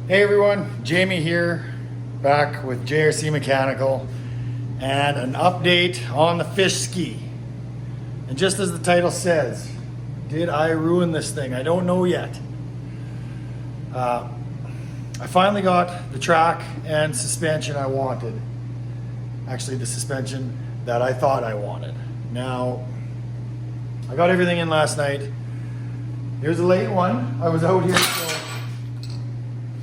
Hey everyone, Jamie here, back with JRC Mechanical, and an update on the fish ski. And just as the title says, did I ruin this thing? I don't know yet. I finally got the track and suspension I wanted. Actually, the suspension that I thought I wanted. Now, I got everything in last night. Here's a late one. I was out here till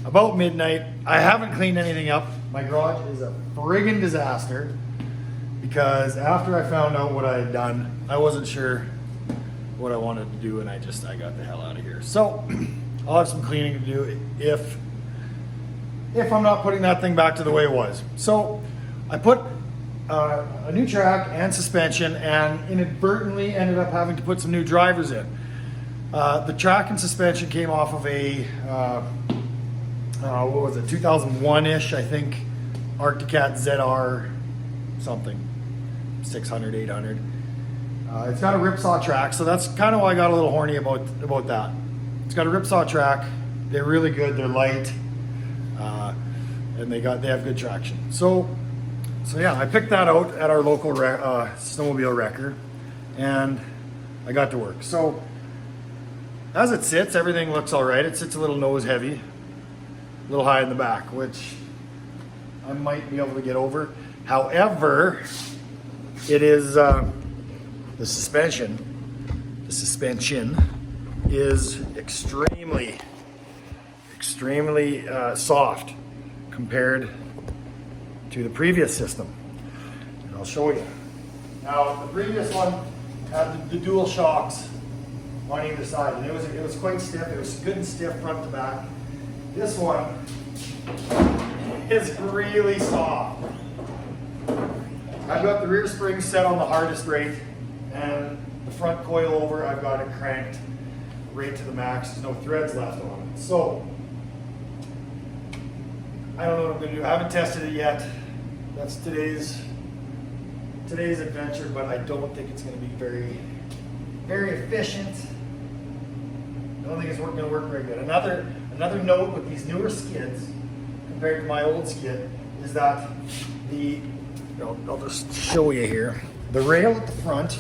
about midnight. I haven't cleaned anything up. My garage is a friggin' disaster because after I found out what I had done, I wasn't sure what I wanted to do, and I got the hell out of here. So I'll have some cleaning to do if I'm not putting that thing back to the way it was. So I put a new track and suspension, and inadvertently ended up having to put some new drivers in. The track and suspension came off of a what was it, 2001-ish, I think, Arcticat ZR something, 600, 800. It's got a ripsaw track, so that's kind of why I got a little horny about that. It's got a ripsaw track. They're really good. They're light, and they have good traction. So yeah, I picked that out at our local snowmobile wrecker, and I got to work. So as it sits, everything looks all right. It sits a little nose heavy, a little high in the back, which I might be able to get over. However, it is the suspension is extremely soft compared to the previous system. And I'll show you. Now, the previous one had the dual shocks on either side, and it was quite stiff. It was good and stiff front to back. This one is really soft. I've got the rear spring set on the hardest rate, and the front coil over, I've got it cranked right to the max. There's no threads left on it. So I don't know what I'm going to do. I haven't tested it yet. That's today's adventure, but I don't think it's going to be very efficient. I don't think it's going to work very good. Another note with these newer skids compared to my old skid is that I'll just show you here. The rail at the front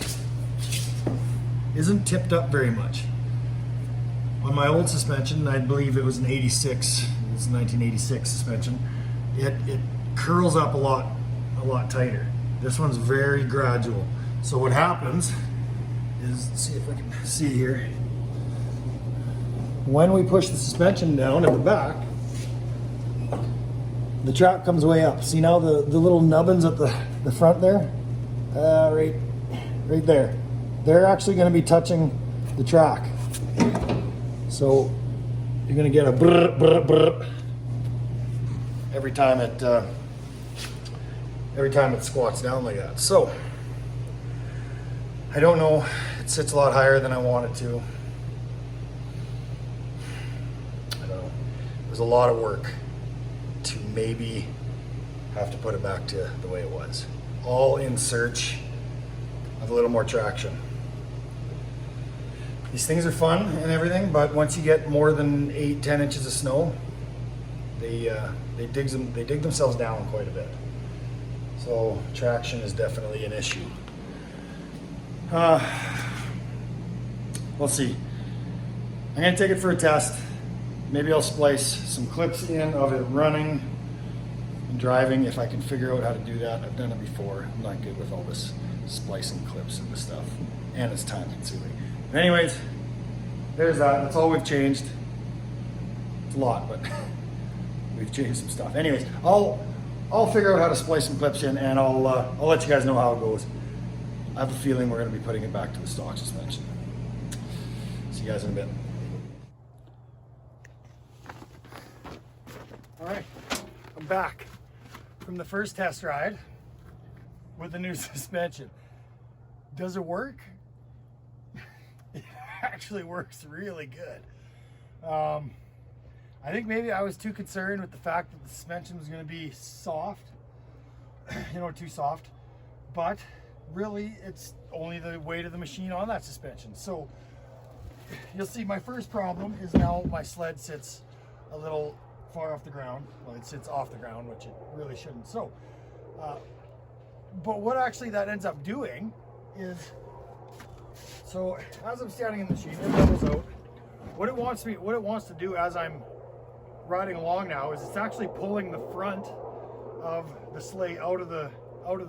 isn't tipped up very much. On my old suspension, I believe it was an 86, it was a 1986 suspension, it curls up a lot tighter. This one's very gradual. So what happens is, let's see if I can see here. When we push the suspension down at the back, the track comes way up. See now the little nubbins at the front there? Right there. They're actually going to be touching the track. So you're going to get a brr, brr, brr every time it squats down like that. So I don't know. It sits a lot higher than I want it to. I don't know. It was a lot of work to maybe have to put it back to the way it was, all in search of a little more traction. These things are fun and everything, but once you get more than 8-10 inches of snow, they dig themselves down quite a bit. So traction is definitely an issue. We'll see. I'm gonna take it for a test. Maybe I'll splice some clips in of it running and driving if I can figure out how to do that. I've done it before. I'm not good with all this splicing clips and this stuff, and it's time consuming. Anyways, there's that. That's all we've changed. It's a lot, but we've changed some stuff. Anyways, I'll figure out how to splice some clips in, and I'll let you guys know how it goes. I have a feeling we're going to be putting it back to the stock suspension. See you guys in a bit. All right, I'm back from the first test ride with the new suspension. Does it work? It actually works really good. I think maybe I was too concerned with the fact that the suspension was going to be soft, too soft, but really it's only the weight of the machine on that suspension. So you'll see my first problem is now my sled sits a little far off the ground. Well, it sits off the ground, which it really shouldn't. So, but what actually that ends up doing is, so as I'm standing in the machine, it levels out. What it wants to do as I'm riding along now is it's actually pulling the front of the sleigh out of the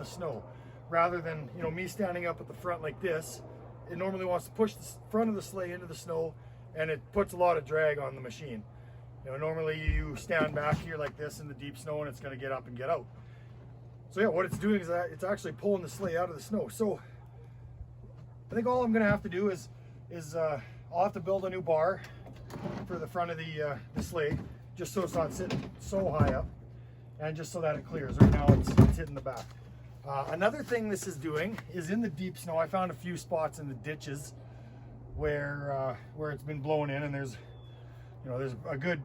snow, rather than, you know, me standing up at the front like this. It normally wants to push the front of the sleigh into the snow, and it puts a lot of drag on the machine. You know, normally you stand back here like this in the deep snow and it's going to get up and get out. So yeah, what it's doing is that it's actually pulling the sleigh out of the snow. So I think all I'm going to have to do is I'll have to build a new bar for the front of the sleigh, just so it's not sitting so high up, and just so that it clears. Right now it's hitting the back. Another thing this is doing is in the deep snow, I found a few spots in the ditches where it's been blown in, and there's a good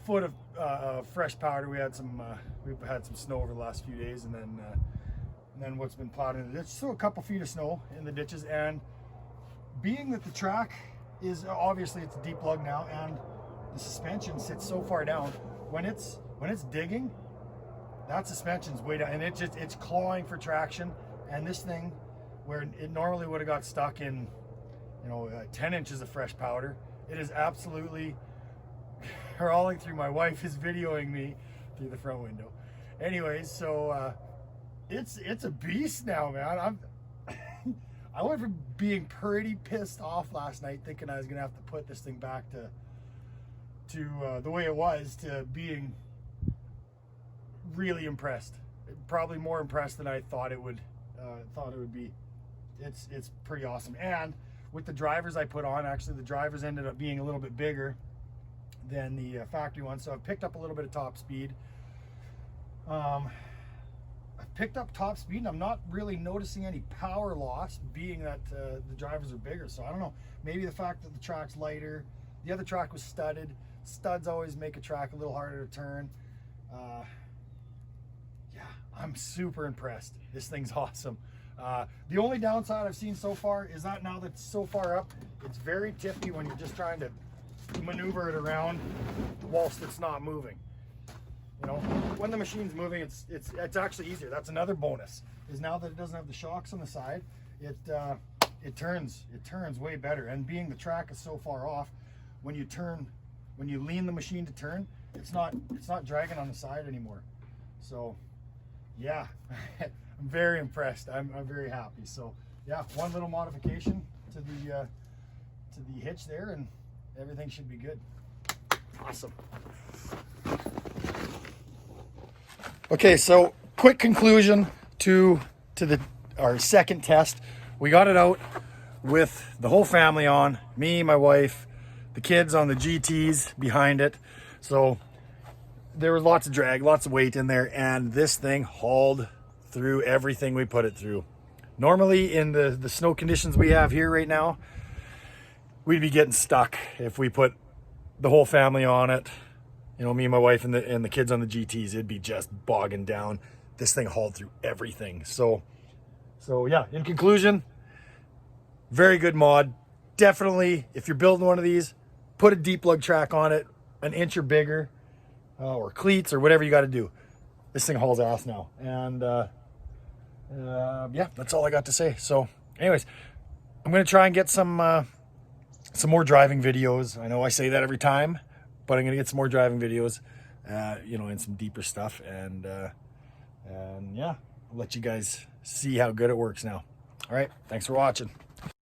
foot of fresh powder. We've had some snow over the last few days, and then what's been plowed in the ditch. So a couple feet of snow in the ditches, and being that the track is obviously it's a deep lug now, and the suspension sits so far down, when it's digging, that suspension's way down, and it's clawing for traction. And this thing, where it normally would have got stuck in 10 inches of fresh powder, it is absolutely crawling through. My wife is videoing me through the front window. Anyways, so it's a beast now, man. I went from being pretty pissed off last night, thinking I was gonna have to put this thing back to the way it was, to being really impressed. Probably more impressed than I thought it would be. It's pretty awesome. And with the drivers I put on, actually the drivers ended up being a little bit bigger than the factory one, so I've picked up a little bit of top speed. I've picked up top speed, and I'm not really noticing any power loss, being that the drivers are bigger. So I don't know, maybe the fact that the track's lighter. The other track was studded. Studs always make a track a little harder to turn. Yeah, I'm super impressed. This thing's awesome. The only downside I've seen so far is that now that it's so far up, it's very tippy when you're just trying to maneuver it around whilst it's not moving. You know, when the machine's moving, it's actually easier. That's another bonus, is now that it doesn't have the shocks on the side, it turns way better. And being the track is so far off, when you lean the machine to turn, it's not dragging on the side anymore. So yeah, I'm very impressed. I'm very happy. So yeah, one little modification to the hitch there, and everything should be good. Awesome. Okay, so quick conclusion to our second test. We got it out with the whole family on, me, my wife, the kids on the GTs behind it. So there was lots of drag, lots of weight in there, and this thing hauled through everything we put it through. Normally in the snow conditions we have here right now, we'd be getting stuck if we put the whole family on it. You know, me and my wife and the kids on the GTs, it'd be just bogging down. This thing hauled through everything. So yeah, in conclusion, very good mod. Definitely, if you're building one of these, put a deep lug track on it, an inch or bigger, or cleats or whatever you got to do. This thing hauls ass now. And yeah, that's all I got to say. So anyways, I'm going to try and get some more driving videos. I know I say that every time, but I'm going to get some more driving videos, and some deeper stuff. And yeah, I'll let you guys see how good it works now. All right. Thanks for watching.